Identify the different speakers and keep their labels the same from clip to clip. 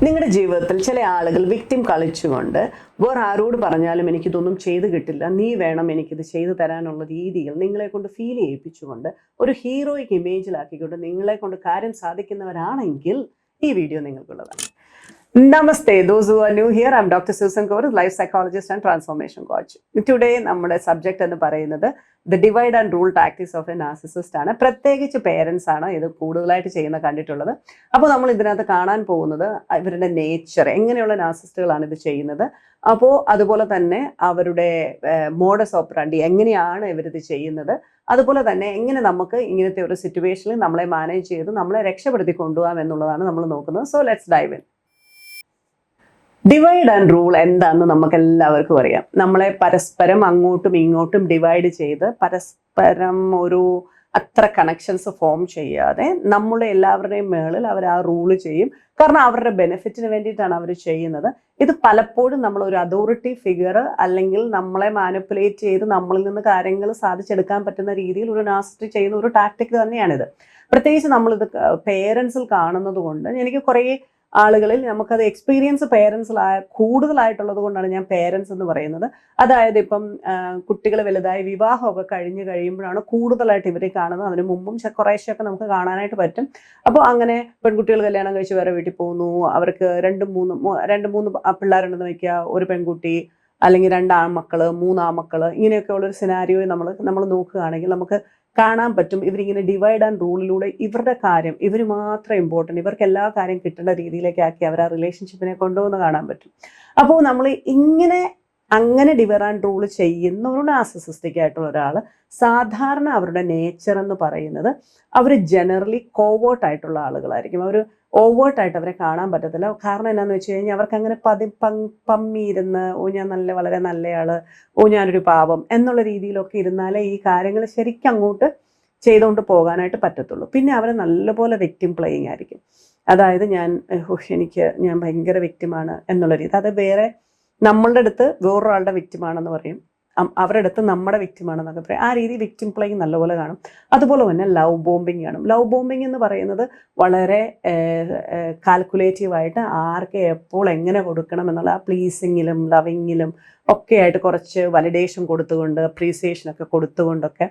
Speaker 1: നിങ്ങളുടെ ജീവിതത്തിൽ ചില ആളുകൾ വിക്ടിം കളിച്ചുകൊണ്ട് വേറെ ആരോട് പറഞ്ഞാലും എനിക്കിതൊന്നും ചെയ്ത് കിട്ടില്ല, നീ വേണം എനിക്കിത് ചെയ്തു തരാനുള്ള രീതിയിൽ നിങ്ങളെ കൊണ്ട് ഫീൽ ചെയ്യിപ്പിച്ചുകൊണ്ട് ഒരു ഹീറോയിക് ഇമേജിലാക്കിക്കൊണ്ട് നിങ്ങളെ കൊണ്ട് കാര്യം സാധിക്കുന്നവരാണെങ്കിൽ ഈ video നിങ്ങൾക്കുള്ളതാണ്. Namaste, those who are new here, I'm Dr. Susan Kaur, life psychologist and transformation coach. Today, നമ്മുടെ സബ്ജക്റ്റ് എന്ന് പറയുന്നത് the divide and rule tactics of A narcissist ആണ്. പ്രത്യേകിച്ച് പേരൻസ് ആണ് ഇത് കൂടുതലായിട്ട് ചെയ്യുന്ന കണ്ടിട്ടുള്ളത്. അപ്പോൾ നമ്മൾ ഇതിനകത്ത് കാണാൻ പോകുന്നത് ഇവരുടെ നേച്ചർ, എങ്ങനെയുള്ള നാർസിസ്റ്റുകളാണ് ഇത് ചെയ്യുന്നത്, അപ്പോൾ അതുപോലെ തന്നെ അവരുടെ മോഡസ് ഓപ്പറാൻഡി എങ്ങനെയാണ് ഇവരിത് ചെയ്യുന്നത്, അതുപോലെ തന്നെ എങ്ങനെ നമുക്ക് ഇങ്ങനത്തെ ഒരു സിറ്റുവേഷനിൽ നമ്മളെ മാനേജ് ചെയ്ത് നമ്മളെ രക്ഷപ്പെടുത്തി കൊണ്ടുപോകാം എന്നുള്ളതാണ് നമ്മൾ നോക്കുന്നത്. So let's dive in. Divide and rule എന്താണെന്ന് നമുക്ക് എല്ലാവർക്കും അറിയാം. നമ്മളെ പരസ്പരം അങ്ങോട്ടും ഇങ്ങോട്ടും ഡിവൈഡ് ചെയ്ത് പരസ്പരം ഒരു അത്ര കണക്ഷൻസ് ഫോം ചെയ്യാതെ നമ്മളെ എല്ലാവരുടെയും മേളിൽ അവർ ആ റൂള് ചെയ്യും. കാരണം അവരുടെ ബെനിഫിറ്റിന് വേണ്ടിയിട്ടാണ് അവർ ചെയ്യുന്നത്. ഇത് പലപ്പോഴും നമ്മൾ ഒരു അതോറിറ്റി ഫിഗർ അല്ലെങ്കിൽ നമ്മളെ മാനിപ്പുലേറ്റ് ചെയ്ത് നമ്മളിൽ നിന്ന് കാര്യങ്ങൾ സാധിച്ചെടുക്കാൻ പറ്റുന്ന രീതിയിൽ ഒരു നാർസിസ്റ്റ് ചെയ്യുന്ന ഒരു ടാക്ടിക് തന്നെയാണിത്. പ്രത്യേകിച്ച് നമ്മളിത് പേരൻസിൽ കാണുന്നത് കൊണ്ട് എനിക്ക് കുറേ ആളുകളിൽ നമുക്കത് എക്സ്പീരിയൻസ് പേരൻസിലായ കൂടുതലായിട്ടുള്ളത് കൊണ്ടാണ് ഞാൻ പേരൻസ് എന്ന് പറയുന്നത്. അതായത് ഇപ്പം കുട്ടികൾ വലുതായി വിവാഹമൊക്കെ കഴിഞ്ഞ് കഴിയുമ്പോഴാണ് കൂടുതലായിട്ട് ഇവരെ കാണുന്നത്. അതിന് മുമ്പും കുറേശ്ശെയൊക്കെ നമുക്ക് കാണാനായിട്ട് പറ്റും. അപ്പോൾ അങ്ങനെ പെൺകുട്ടികൾ കല്യാണം കഴിച്ച് വേറെ വീട്ടിൽ പോകുന്നു, അവർക്ക് രണ്ട് മൂന്ന് പിള്ളേരുണ്ടെന്ന് വയ്ക്കുക, ഒരു പെൺകുട്ടി അല്ലെങ്കിൽ 2 ആൺമക്കൾ 3 ആൺമക്കൾ, ഇങ്ങനെയൊക്കെ ഉള്ളൊരു സിനാരിയോ നമ്മൾ നോക്കുകയാണെങ്കിൽ നമുക്ക് കാണാൻ പറ്റും. ഇവരിങ്ങനെ ഡിവൈഡ് ആൻഡ് റൂളിലൂടെ ഇവരുടെ കാര്യം ഇവർ മാത്രം ഇമ്പോർട്ടൻറ്റ്, ഇവർക്ക് എല്ലാ കാര്യം കിട്ടേണ്ട രീതിയിലേക്കാക്കി അവർ ആ റിലേഷൻഷിപ്പിനെ കൊണ്ടുവന്ന് കാണാൻ പറ്റും. അപ്പോൾ നമ്മൾ അങ്ങനെ ഡിവൈഡ് ആൻഡ് റൂൾ ചെയ്യുന്ന ഒരു നാർസിസിസ്റ്റിക് ആയിട്ടുള്ള ഒരാൾ സാധാരണ അവരുടെ നേച്ചർ എന്ന് പറയുന്നത് അവർ ജനറലി കോവേർട്ടായിട്ടുള്ള ആളുകളായിരിക്കും. അവർ ഓവേർട്ടായിട്ട് അവരെ കാണാൻ പറ്റത്തില്ല. കാരണം എന്നാന്ന് വെച്ച് കഴിഞ്ഞാൽ അവർക്ക് അങ്ങനെ പമ്മിയിരുന്ന് ഞാൻ വളരെ നല്ലയാള്, ഞാനൊരു പാവം എന്നുള്ള രീതിയിലൊക്കെ ഇരുന്നാലേ ഈ കാര്യങ്ങൾ ശരിക്കും അങ്ങോട്ട് ചെയ്തുകൊണ്ട് പോകാനായിട്ട് പറ്റത്തുള്ളൂ. പിന്നെ അവർ നല്ലപോലെ വിക്ടിം പ്ലേയിങ് ആയിരിക്കും. അതായത് ഞാൻ ഭയങ്കര വിക്ടിമാണ് എന്നുള്ള രീതി. അത് വേറെ നമ്മളുടെ അടുത്ത് വേറൊരാളുടെ വിക്ടിമാണെന്ന് പറയും, അവരുടെ അടുത്ത് നമ്മുടെ വിക്ടിമാണെന്നൊക്കെ പറയും. ആ രീതി വിക്ടിം പ്ലേയിങ് നല്ലപോലെ കാണും. അതുപോലെ തന്നെ ലവ് ബോംബിങ് ആണ്. ലവ് ബോംബിങ് എന്ന് പറയുന്നത് വളരെ കാൽക്കുലേറ്റീവായിട്ട് ആർക്ക് എപ്പോൾ എങ്ങനെ കൊടുക്കണം എന്നുള്ള ആ പ്ലീസിങ്ങിലും ലവിങ്ങിലും ഒക്കെ ആയിട്ട് കുറച്ച് വലിഡേഷൻ കൊടുത്തുകൊണ്ട് അപ്രീസിയേഷനൊക്കെ കൊടുത്തുകൊണ്ടൊക്കെ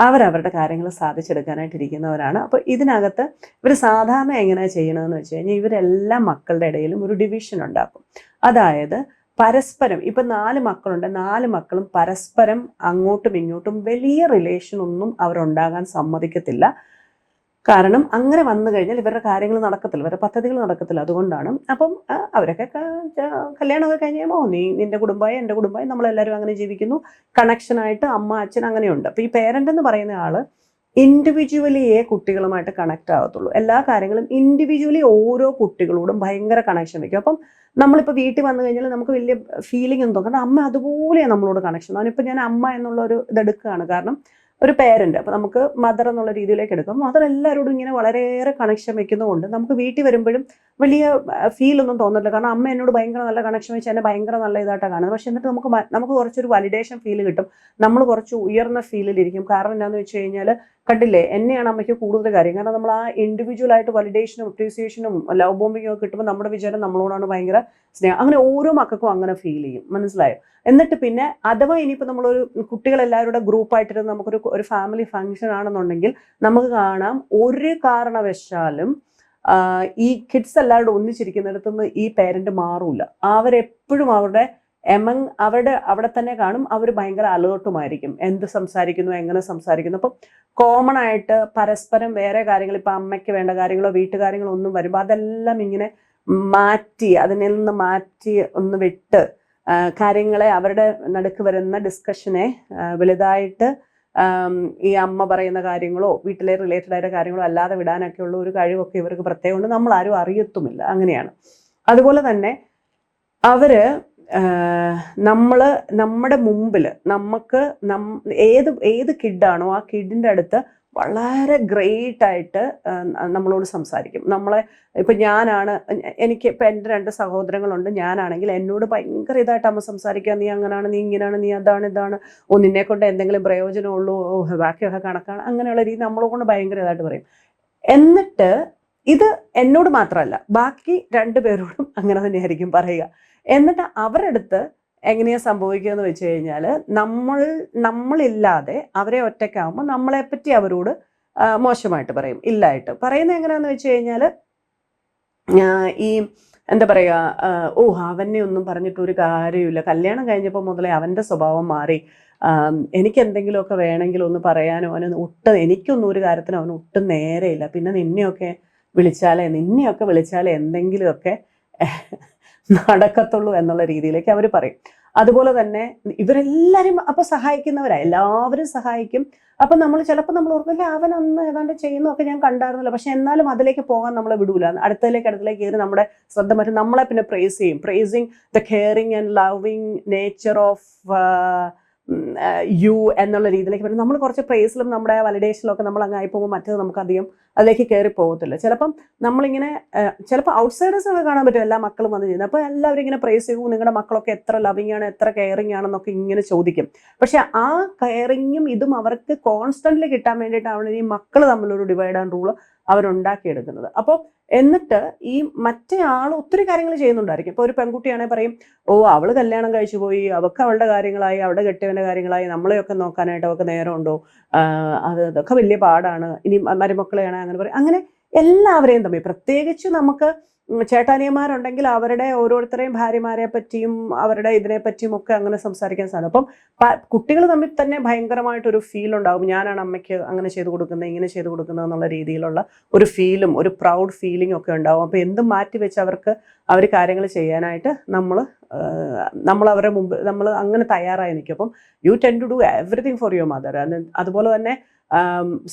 Speaker 1: അവരവരുടെ കാര്യങ്ങൾ സാധിച്ചെടുക്കാനായിട്ട് ഇരിക്കുന്നവരാണ്. അപ്പോൾ ഇതിനകത്ത് ഇവർ സാധാരണ എങ്ങനെയാണ് ചെയ്യണമെന്ന് വെച്ച് കഴിഞ്ഞാൽ ഇവരെല്ലാ മക്കളുടെ ഇടയിലും ഒരു ഡിവിഷൻ ഉണ്ടാക്കും. അതായത് പരസ്പരം ഇപ്പം 4 മക്കളുണ്ട്, 4 മക്കളും പരസ്പരം അങ്ങോട്ടും ഇങ്ങോട്ടും വലിയ റിലേഷൻ ഒന്നും അവരുണ്ടാകാൻ സമ്മതിക്കത്തില്ല. കാരണം അങ്ങനെ വന്നു കഴിഞ്ഞാൽ ഇവരുടെ കാര്യങ്ങൾ നടക്കത്തില്ല, ഇവരുടെ പദ്ധതികൾ നടക്കത്തില്ല. അതുകൊണ്ടാണ്. അപ്പം അവരൊക്കെ കല്യാണമൊക്കെ കഴിഞ്ഞ് കഴിയുമ്പോൾ നിന്റെ കുടുംബമായി എൻ്റെ കുടുംബമായി നമ്മളെല്ലാവരും അങ്ങനെ ജീവിക്കുന്നു, കണക്ഷനായിട്ട് അമ്മ അച്ഛൻ അങ്ങനെയുണ്ട്. അപ്പോൾ ഈ പേരൻ്റ് എന്ന് പറയുന്ന ആൾ ഇൻഡിവിജ്വലിയെ കുട്ടികളുമായിട്ട് കണക്റ്റ് ആകത്തുള്ളൂ. എല്ലാ കാര്യങ്ങളും ഇൻഡിവിജ്വലി ഓരോ കുട്ടികളോടും ഭയങ്കര കണക്ഷൻ വയ്ക്കും. അപ്പം നമ്മളിപ്പോൾ വീട്ടിൽ വന്നു കഴിഞ്ഞാൽ നമുക്ക് വലിയ ഫീലിംഗ് ഒന്നും തോന്നും. കാരണം അമ്മ അതുപോലെയാണ് നമ്മളോട് കണക്ഷൻ. അതിനിപ്പോൾ ഞാൻ അമ്മ എന്നുള്ളൊരു ഇതെടുക്കുകയാണ്, കാരണം ഒരു പേരൻ്റ്. അപ്പോൾ നമുക്ക് മദർ എന്നുള്ള രീതിയിലേക്ക് എടുക്കും. മദർ എല്ലാവരോടും ഇങ്ങനെ വളരെയേറെ കണക്ഷൻ വെക്കുന്നതുകൊണ്ട് നമുക്ക് വീട്ടിൽ വരുമ്പോഴും വലിയ ഫീലൊന്നും തോന്നില്ല. കാരണം അമ്മ എന്നോട് ഭയങ്കര നല്ല കണക്ഷൻ വെച്ച് എന്നെ ഭയങ്കര നല്ല ഇതായിട്ടാണ് കാണുന്നത്. പക്ഷെ എന്നിട്ട് നമുക്ക് കുറച്ചൊരു വാലിഡേഷൻ ഫീൽ കിട്ടും, നമ്മൾ കുറച്ച് ഉയർന്ന ഫീലിലിരിക്കും. കാരണം എന്താണെന്ന് വെച്ച് കഴിഞ്ഞാൽ കണ്ടില്ലേ, എന്നെയാണ് അമ്മയ്ക്ക് കൂടുതൽ കാര്യം. കാരണം നമ്മൾ ആ ഇൻഡിവിജ്വലായിട്ട് വാലിഡേഷനും അപ്രീസിയേഷനും ലവ് ബോംബിങ്ങും ഒക്കെ കിട്ടുമ്പോൾ നമ്മുടെ വിചാരം നമ്മളോടാണ് ഭയങ്കര സ്നേഹം. അങ്ങനെ ഓരോ മക്കൾക്കും അങ്ങനെ ഫീൽ ചെയ്യും, മനസ്സിലായോ? എന്നിട്ട് പിന്നെ അഥവാ ഇനിയിപ്പോൾ നമ്മളൊരു കുട്ടികളെല്ലാവരുടെ ഗ്രൂപ്പായിട്ടിരുന്ന് നമുക്കൊരു ഫാമിലി ഫംഗ്ഷൻ ആണെന്നുണ്ടെങ്കിൽ നമുക്ക് കാണാം ഒരു കാരണവശാലും ഈ കിഡ്സ് എല്ലാവരും ഒന്നിച്ചിരിക്കുന്നിടത്തുനിന്ന് ഈ പേരൻ്റ് മാറൂല. അവരെപ്പോഴും അവിടെ തന്നെ കാണും. അവർ ഭയങ്കര അലേർട്ടുമായിരിക്കും, എന്ത് സംസാരിക്കുന്നു എങ്ങനെ സംസാരിക്കുന്നു. അപ്പം കോമൺ ആയിട്ട് പരസ്പരം വേറെ കാര്യങ്ങൾ, ഇപ്പം അമ്മയ്ക്ക് വേണ്ട കാര്യങ്ങളോ വീട്ടുകാര്യങ്ങളോ ഒന്നും വരുമ്പോൾ അതെല്ലാം ഇങ്ങനെ അതിൽ നിന്ന് മാറ്റി ഒന്ന് വിട്ട് കാര്യങ്ങളെ അവരുടെ നടുക്ക് വരുന്ന ഡിസ്കഷനെ വലുതായിട്ട് ഈ അമ്മ പറയുന്ന കാര്യങ്ങളോ വീട്ടിലെ റിലേറ്റഡ് ആയിട്ട് കാര്യങ്ങളോ അല്ലാതെ വിടാനൊക്കെ ഉള്ള ഒരു കഴിവൊക്കെ ഇവർക്ക് പ്രത്യേകമുണ്ട്. നമ്മൾ ആരും അറിയത്തുമില്ല, അങ്ങനെയാണ്. അതുപോലെ തന്നെ അവര് നമ്മുടെ മുമ്പിൽ നമുക്ക് ഏത് കിഡാണോ ആ കിഡിൻ്റെ അടുത്ത് വളരെ ഗ്രേറ്റ് ആയിട്ട് നമ്മളോട് സംസാരിക്കും. ഇപ്പം എനിക്ക് ഇപ്പം എൻ്റെ 2 സഹോദരങ്ങളുണ്ട്. ഞാനാണെങ്കിൽ എന്നോട് ഭയങ്കര ഇതായിട്ട് അമ്മ സംസാരിക്കുക, നീ അങ്ങനെയാണ്, നീ ഇങ്ങനെയാണ്, നീ അതാണ് ഇതാണ്, നിന്നെ കൊണ്ട് എന്തെങ്കിലും പ്രയോജനമുള്ളൂ, ബാക്കിയൊക്കെ കണക്കാണ്, അങ്ങനെയുള്ള രീതി നമ്മളെ കൊണ്ട് ഭയങ്കര ഇതായിട്ട് പറയും. എന്നിട്ട് ഇത് എന്നോട് മാത്രമല്ല, ബാക്കി 2 പേരോടും അങ്ങനെ തന്നെയായിരിക്കും പറയുക. എന്നിട്ട് അവരുടെ അടുത്ത് എങ്ങനെയാ സംഭവിക്കുക എന്ന് വെച്ച് കഴിഞ്ഞാൽ, നമ്മളില്ലാതെ അവരെ ഒറ്റയ്ക്കാവുമ്പോൾ നമ്മളെപ്പറ്റി അവരോട് മോശമായിട്ട് പറയും, ഇല്ലായിട്ട് പറയുന്നത്. എങ്ങനെയാണെന്ന് വെച്ച് കഴിഞ്ഞാൽ, ഈ എന്താ പറയുക, ഓ അവനെ ഒന്നും പറഞ്ഞിട്ട് ഒരു കാര്യമില്ല, കല്യാണം കഴിഞ്ഞപ്പോൾ മുതലേ അവൻ്റെ സ്വഭാവം മാറി, എനിക്ക് എന്തെങ്കിലുമൊക്കെ വേണമെങ്കിൽ ഒന്ന് പറയാനോ എനിക്കൊന്നും ഒരു കാര്യത്തിനും അവന് ഒട്ടും നേരെയില്ല, പിന്നെ നിന്നെയൊക്കെ വിളിച്ചാലേ എന്തെങ്കിലുമൊക്കെ നടക്കത്തുള്ളൂ എന്നുള്ള രീതിയിലേക്ക് അവർ പറയും. അതുപോലെ തന്നെ ഇവരെല്ലാവരും അപ്പോൾ സഹായിക്കുന്നവരാ, എല്ലാവരും സഹായിക്കും. അപ്പം ചിലപ്പോൾ നമ്മൾ ഓർക്കില്ല, അവൻ അന്ന് ഏതാണ്ട് ചെയ്യുന്നതൊക്കെ ഞാൻ കണ്ടായിരുന്നല്ലോ, പക്ഷെ എന്നാലും അതിലേക്ക് പോകാൻ നമ്മളെ വിടൂല. അടുത്തതിലേക്ക് കയറി നമ്മുടെ ശ്രദ്ധ മാറ്റി നമ്മളെ പിന്നെ praising the caring and loving nature of you എന്നുള്ള രീതിയിലേക്ക് വരും. നമ്മൾ കുറച്ച് പ്രേസിലും നമ്മുടെ വലിഡേഷനിലും ഒക്കെ നമ്മൾ അങ്ങ് ആയി പോകുമ്പോൾ മറ്റേത് നമുക്കധികം അതിലേക്ക് കയറി പോകത്തില്ല. ചിലപ്പം നമ്മളിങ്ങനെ ചിലപ്പോൾ ഔട്ട്സൈഡേഴ്സൊക്കെ കാണാൻ പറ്റും എല്ലാ മക്കളും വന്ന് ചെയ്യുന്നത്. അപ്പോൾ എല്ലാവരും ഇങ്ങനെ പ്രേസ് ചെയ്യും, നിങ്ങളുടെ മക്കളൊക്കെ എത്ര ലവിങ് ആണ്, എത്ര കെയറിങ് ആണെന്നൊക്കെ ഇങ്ങനെ ചോദിക്കും. പക്ഷെ ആ കെയറിങ്ങും ഇതും അവർക്ക് കോൺസ്റ്റന്റ്ലി കിട്ടാൻ വേണ്ടിയിട്ടാണ് ഈ മക്കൾ തമ്മിലൊരു ഡിവൈഡ് ആൻഡ് റൂൾ അവരുണ്ടാക്കിയെടുക്കുന്നത്. അപ്പോൾ എന്നിട്ട് ഈ മറ്റേ ആൾ ഒത്തിരി കാര്യങ്ങൾ ചെയ്യുന്നുണ്ടായിരിക്കും. ഇപ്പോൾ ഒരു പെൺകുട്ടിയാണെങ്കിൽ പറയും, ഓ അവൾ കല്യാണം കഴിച്ചു പോയി, അവൾക്ക് അവളുടെ കാര്യങ്ങളായി, അവളുടെ കെട്ടിയവൻ്റെ കാര്യങ്ങളായി, നമ്മളെയൊക്കെ നോക്കാനായിട്ട് അവൾക്ക് നേരമുണ്ടോ, അതൊക്കെ വലിയ പാടാണ്, ഇനി മരുമക്കളെയാണ് അങ്ങനെ പറയും. അങ്ങനെ എല്ലാവരെയും തമ്മിൽ, പ്രത്യേകിച്ച് നമുക്ക് ചേട്ടാനിയന്മാരുണ്ടെങ്കിൽ അവരുടെ ഓരോരുത്തരെയും ഭാര്യമാരെ പറ്റിയും അവരുടെ ഇതിനെ പറ്റിയും ഒക്കെ അങ്ങനെ സംസാരിക്കാൻ സാധിക്കും. അപ്പം കുട്ടികൾ തമ്മിൽ തന്നെ ഭയങ്കരമായിട്ടൊരു ഫീൽ ഉണ്ടാവും, ഞാനാണ് അമ്മയ്ക്ക് അങ്ങനെ ചെയ്തു കൊടുക്കുന്നത്, ഇങ്ങനെ ചെയ്തു കൊടുക്കുന്നത് എന്നുള്ള രീതിയിലുള്ള ഒരു ഫീലും ഒരു പ്രൗഡ് ഫീലിംഗ് ഒക്കെ ഉണ്ടാവും. അപ്പോൾ എന്തും മാറ്റി വെച്ച് അവർ കാര്യങ്ങൾ ചെയ്യാനായിട്ട് നമ്മൾ അവരുടെ മുമ്പ് നമ്മൾ അങ്ങനെ തയ്യാറായി നിൽക്കും. അപ്പം you tend to do everything for your mother. അതുപോലെ തന്നെ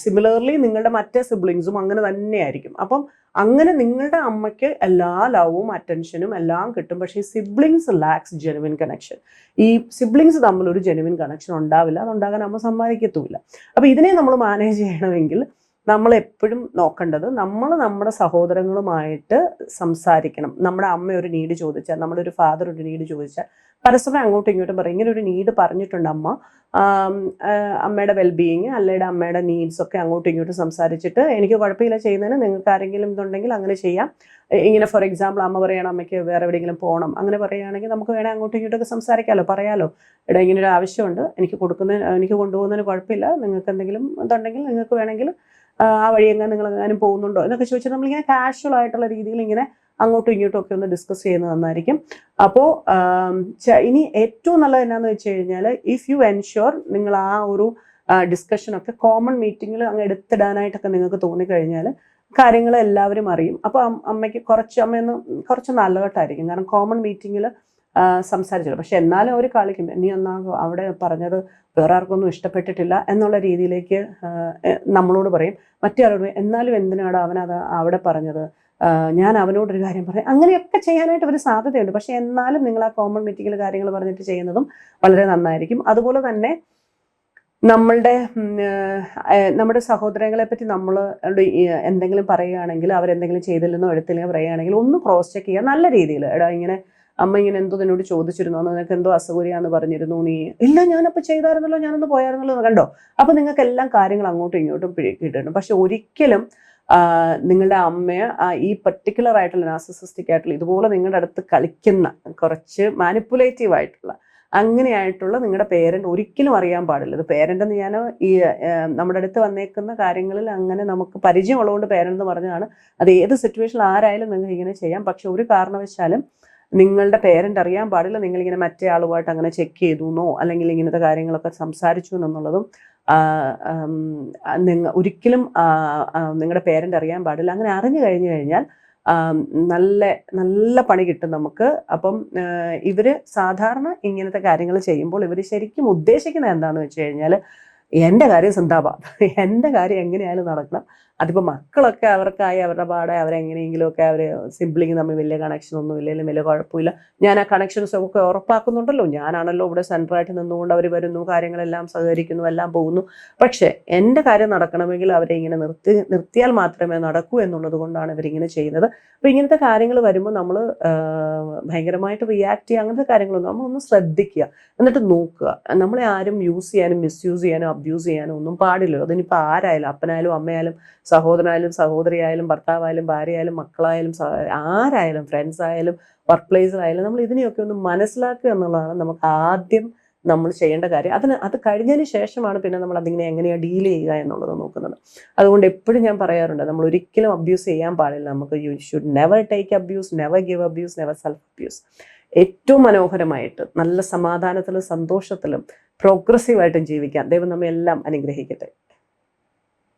Speaker 1: സിമിലർലി നിങ്ങളുടെ മറ്റേ സിബ്ലിങ്സും അങ്ങനെ തന്നെയായിരിക്കും. അപ്പം അങ്ങനെ നിങ്ങളുടെ അമ്മയ്ക്ക് എല്ലാ ലവും അറ്റൻഷനും എല്ലാം കിട്ടും. പക്ഷേ ഈ സിബ്ലിങ്സ് ലാക്സ് ജെനുവിൻ കണക്ഷൻ. ഈ സിബ്ലിങ്സ് തമ്മിലൊരു ജെനുവിൻ കണക്ഷൻ ഉണ്ടാവില്ല, അതുണ്ടാകാൻ അമ്മ സമ്മതിക്കത്തുമില്ല. അപ്പോൾ ഇതിനെ നമ്മൾ മാനേജ് ചെയ്യണമെങ്കിൽ നമ്മൾ എപ്പോഴും നോക്കേണ്ടത്, നമ്മുടെ സഹോദരങ്ങളുമായിട്ട് സംസാരിക്കണം. നമ്മുടെ അമ്മ ഒരു നീഡ് ചോദിച്ചാൽ, നമ്മുടെ ഒരു ഫാദർ ഒരു നീഡ് ചോദിച്ചാൽ പരസ്പരം അങ്ങോട്ടും ഇങ്ങോട്ടും പറയും, ഇങ്ങനെ ഒരു നീഡ് പറഞ്ഞിട്ടുണ്ട് അമ്മ, അമ്മയുടെ വെൽബീയിങ് അല്ലെങ്കിൽ അമ്മയുടെ നീഡ്സ് ഒക്കെ അങ്ങോട്ടും ഇങ്ങോട്ടും സംസാരിച്ചിട്ട്, എനിക്ക് കുഴപ്പമില്ല ചെയ്യുന്നതിന്, നിങ്ങൾക്ക് ആരെങ്കിലും ഇതുണ്ടെങ്കിൽ അങ്ങനെ ചെയ്യാം. ഇങ്ങനെ ഫോർ എക്സാമ്പിൾ അമ്മ പറയണം അമ്മയ്ക്ക് വേറെ എവിടെയെങ്കിലും പോകണം, അങ്ങനെ പറയുകയാണെങ്കിൽ നമുക്ക് വേണേൽ അങ്ങോട്ടും ഇങ്ങോട്ടൊക്കെ സംസാരിക്കാമല്ലോ, പറയാമല്ലോ, ഇവിടെ ഇങ്ങനൊരു ആവശ്യമുണ്ട്, എനിക്ക് കൊണ്ടുപോകുന്നതിന് കുഴപ്പമില്ല, നിങ്ങൾക്ക് എന്തെങ്കിലും ഇതുണ്ടെങ്കിൽ നിങ്ങൾക്ക് വേണമെങ്കിൽ ആ വഴി നിങ്ങൾ എങ്ങാനും പോകുന്നുണ്ടോ എന്നൊക്കെ ചോദിച്ചാൽ നമ്മളിങ്ങനെ കാഷ്വൽ ആയിട്ടുള്ള രീതിയിൽ ഇങ്ങനെ അങ്ങോട്ടും ഇങ്ങോട്ടും ഒക്കെ ഒന്ന് ഡിസ്കസ് ചെയ്യുന്നത് നന്നായിരിക്കും. അപ്പോൾ ഇനി ഏറ്റവും നല്ലത് എന്നാന്ന് വെച്ച് കഴിഞ്ഞാൽ, ഇഫ് യു എൻഷുർ നിങ്ങൾ ആ ഒരു ഡിസ്കഷനൊക്കെ കോമൺ മീറ്റിങ്ങിൽ അങ്ങ് എടുത്തിടാനായിട്ടൊക്കെ നിങ്ങൾക്ക് തോന്നിക്കഴിഞ്ഞാൽ കാര്യങ്ങൾ എല്ലാവരും അറിയും. അപ്പോൾ അമ്മയ്ക്ക് അമ്മയൊന്ന് കുറച്ച് നല്ലതായിട്ടായിരിക്കും. കാരണം കോമൺ മീറ്റിങ്ങിൽ സംസാരിച്ചല്ലോ, പക്ഷെ എന്നാലും അവർ കളിക്കും, നീ അവിടെ പറഞ്ഞത് വേറെ ആർക്കൊന്നും ഇഷ്ടപ്പെട്ടിട്ടില്ല എന്നുള്ള രീതിയിലേക്ക് നമ്മളോട് പറയും. മറ്റേ ആളോട് എന്നാലും എന്തിനാണ് അവനത് അവിടെ പറഞ്ഞത്, ഞാൻ അവനോടൊരു കാര്യം പറയാം, അങ്ങനെയൊക്കെ ചെയ്യാനായിട്ട് ഒരു സാധ്യതയുണ്ട്. പക്ഷെ എന്നാലും നിങ്ങൾ ആ കോമൺ മീറ്റിങ്ങിൽ കാര്യങ്ങൾ പറഞ്ഞിട്ട് ചെയ്യുന്നതും വളരെ നന്നായിരിക്കും. അതുപോലെ തന്നെ നമ്മുടെ സഹോദരങ്ങളെ പറ്റി നമ്മൾ എന്തെങ്കിലും പറയുകയാണെങ്കിൽ, അവരെന്തെങ്കിലും ചെയ്തില്ലെന്നോ എടുത്തില്ലെന്നോ പറയുകയാണെങ്കിൽ ഒന്ന് ക്രോസ് ചെക്ക് ചെയ്യുക നല്ല രീതിയിൽ. ഇങ്ങനെ അമ്മ ഇങ്ങനെ എന്തോ നിന്നോട് ചോദിച്ചിരുന്നു, നിനക്ക് എന്തോ അസൗകര്യമാണെന്ന് പറഞ്ഞിരുന്നു, നീ ഇല്ല ഞാനപ്പോൾ ചെയ്തായിരുന്നല്ലോ, ഞാനൊന്ന് പോയായിരുന്നല്ലോ എന്ന് കണ്ടോ. അപ്പോൾ നിങ്ങൾക്ക് എല്ലാം കാര്യങ്ങൾ അങ്ങോട്ടും ഇങ്ങോട്ടും കിട്ടും. പക്ഷെ ഒരിക്കലും നിങ്ങളുടെ അമ്മയെ ഈ പർട്ടിക്കുലർ ആയിട്ടുള്ള നാർസിസിസ്റ്റിക് ആയിട്ടുള്ള ഇതുപോലെ നിങ്ങളുടെ അടുത്ത് കളിക്കുന്ന കുറച്ച് മാനിപ്പുലേറ്റീവ് ആയിട്ടുള്ള അങ്ങനെയായിട്ടുള്ള നിങ്ങളുടെ പേരൻ്റ് ഒരിക്കലും അറിയാൻ പാടില്ല. ഇത് പേരൻ്റ് എന്ന് ഞാൻ ഈ നമ്മുടെ അടുത്ത് വന്നേക്കുന്ന കാര്യങ്ങളിൽ അങ്ങനെ നമുക്ക് പരിചയമുള്ളതുകൊണ്ട് പേരൻ്റ് എന്ന് പറഞ്ഞതാണ്. അത് ഏത് സിറ്റുവേഷനിൽ ആരായാലും നിങ്ങൾക്ക് ഇങ്ങനെ ചെയ്യാം. പക്ഷെ ഒരു കാരണവശാലും നിങ്ങളുടെ പേരൻ്റ് അറിയാൻ പാടില്ല നിങ്ങളിങ്ങനെ മറ്റേ ആളുമായിട്ട് അങ്ങനെ ചെക്ക് ചെയ്തു എന്നോ അല്ലെങ്കിൽ ഇങ്ങനത്തെ കാര്യങ്ങളൊക്കെ സംസാരിച്ചു എന്നുള്ളതും ഒരിക്കലും നിങ്ങളുടെ പേരൻ്റ് അറിയാൻ പാടില്ല. അങ്ങനെ അറിഞ്ഞു കഴിഞ്ഞാൽ നല്ല നല്ല പണി കിട്ടും നമുക്ക്. അപ്പം ഇവർ സാധാരണ ഇങ്ങനത്തെ കാര്യങ്ങൾ ചെയ്യുമ്പോൾ ഇവർ ശരിക്കും ഉദ്ദേശിക്കുന്നത് എന്താണെന്ന് വെച്ച് കഴിഞ്ഞാൽ, എൻ്റെ കാര്യം സിന്ദാബാദ്, എൻ്റെ കാര്യം എങ്ങനെയായാലും നടക്കണം. അതിപ്പോൾ മക്കളൊക്കെ അവർക്കായി അവരുടെ പാടെ അവരെങ്ങനെയെങ്കിലുമൊക്കെ അവർ സിബ്ലിങ് തമ്മിൽ വലിയ കണക്ഷൻ ഒന്നും ഇല്ലെങ്കിലും വലിയ കുഴപ്പമില്ല, ഞാൻ ആ കണക്ഷൻസ് ഒക്കെ ഉറപ്പാക്കുന്നുണ്ടല്ലോ, ഞാനാണല്ലോ ഇവിടെ സെൻറ്ററായിട്ട് നിന്നുകൊണ്ട് അവർ വരുന്നു, കാര്യങ്ങളെല്ലാം സഹകരിക്കുന്നു, എല്ലാം പോകുന്നു. പക്ഷേ എൻ്റെ കാര്യം നടക്കണമെങ്കിൽ അവരെ ഇങ്ങനെ നിർത്തിയാൽ മാത്രമേ നടക്കൂ എന്നുള്ളത് കൊണ്ടാണ് ഇവരിങ്ങനെ ചെയ്യുന്നത്. അപ്പോൾ ഇങ്ങനത്തെ കാര്യങ്ങൾ വരുമ്പോൾ നമ്മൾ ഭയങ്കരമായിട്ട് റിയാക്ട് ചെയ്യുക, അങ്ങനത്തെ കാര്യങ്ങളൊന്നും നമ്മളൊന്ന് ശ്രദ്ധിക്കുക, എന്നിട്ട് നോക്കുക. നമ്മളെ ആരും യൂസ് ചെയ്യാനും മിസ്യൂസ് ചെയ്യാനും അബ്യൂസ് ചെയ്യാനും ഒന്നും പാടില്ലല്ലോ. അതിനിപ്പോൾ ആരായാലും, അപ്പനായാലും അമ്മയായാലും സഹോദരനായാലും സഹോദരിയായാലും ഭർത്താവായാലും ഭാര്യയായാലും മക്കളായാലും ആരായാലും ഫ്രണ്ട്സ് ആയാലും വർക്ക് പ്ലേസിലായാലും നമ്മൾ ഇതിനെയൊക്കെ ഒന്ന് മനസ്സിലാക്കുക എന്നുള്ളതാണ് നമുക്ക് ആദ്യം നമ്മൾ ചെയ്യേണ്ട കാര്യം. അത് കഴിഞ്ഞതിന് ശേഷമാണ് പിന്നെ നമ്മൾ അതിങ്ങനെ എങ്ങനെയാണ് ഡീൽ ചെയ്യുക എന്നുള്ളത് നോക്കുന്നത്. അതുകൊണ്ട് എപ്പോഴും ഞാൻ പറയാറുണ്ട്, നമ്മൾ ഒരിക്കലും അബ്യൂസ് ചെയ്യാൻ പാടില്ല. നമുക്ക് you should never take abuse, never give abuse, never self abuse. ഏറ്റവും മനോഹരമായിട്ട് നല്ല സമാധാനത്തിലും സന്തോഷത്തിലും പ്രോഗ്രസീവായിട്ടും ജീവിക്കാൻ ദൈവം നമ്മെ എല്ലാം അനുഗ്രഹിക്കട്ടെ.